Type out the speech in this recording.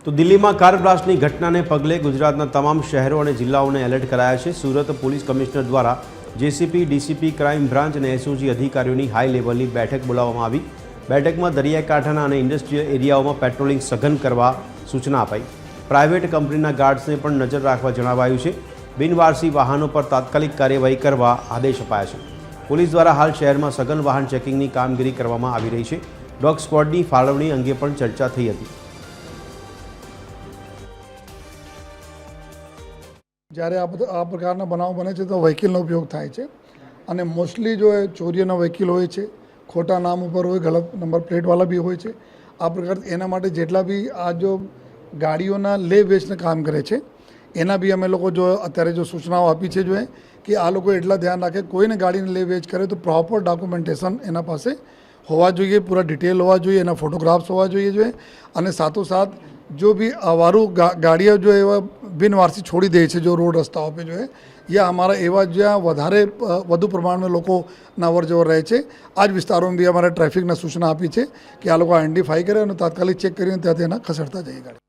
તો દિલ્હીમાં કાર બ્લાસ્ટની ઘટનાને પગલે ગુજરાતના તમામ શહેરો અને જિલ્લાઓને એલર્ટ કરાયા છે। સુરત પોલીસ કમિશનર દ્વારા જેસીપી, ડીસીપી, ક્રાઇમ બ્રાન્ચ અને એસઓજી અધિકારીઓની હાઈ લેવલની બેઠક બોલાવવામાં આવી। બેઠકમાં દરિયાકાંઠાના અને ઇન્ડસ્ટ્રીયલ એરિયાઓમાં પેટ્રોલિંગ સઘન કરવા સૂચના અપાઈ। પ્રાઇવેટ કંપનીના ગાર્ડ્સને પણ નજર રાખવા જણાવાયું છે। બિનવારસી વાહનો પર તાત્કાલિક કાર્યવાહી કરવા આદેશ અપાયા છે। પોલીસ દ્વારા હાલ શહેરમાં સઘન વાહન ચેકિંગની કામગીરી કરવામાં આવી રહી છે। ડોગ સ્ક્વોડની ફાળવણી અંગે પણ ચર્ચા થઈ હતી। જ્યારે આ પ્રકારના બનાવ બને છે તો વ્હીકલનો ઉપયોગ થાય છે અને મોસ્ટલી જો એ ચોરીના વ્હીકલ હોય છે, ખોટા નામ ઉપર હોય, ગલત નંબર પ્લેટવાળા બી હોય છે। આ પ્રકાર એના માટે જેટલા બી આ જો ગાડીઓના લે વેચને કામ કરે છે એના બી અમે લોકો જો અત્યારે જો સૂચનાઓ આપી છે જો કે આ લોકો એટલા ધ્યાન રાખે કોઈને ગાડીને લે વેચ કરે તો પ્રોપર ડોક્યુમેન્ટેશન એના પાસે હોવા જોઈએ, પૂરા ડિટેલ હોવા જોઈએ, એના ફોટોગ્રાફ્સ હોવા જોઈએ અને સાથોસાથ जो भी आवारू गाड़ियाँ जो है बिनवारसी छोड़ी दे છે जो रोड रस्ताओं पे जो है या हमारा एवं જ્યાં વધારે વધુ પ્રમાણમાં લોકોના અવર જવર રહે છે આ જ વિસ્તારોમાં બી અમારે ટ્રાફિકના સૂચના આપી છે કે આ લોકો આઈડેન્ટિફાઈ કરે અને તાત્કાલિક ચેક કરીને ત્યાંથી એના ખસેડતા જઈએ ગાડી।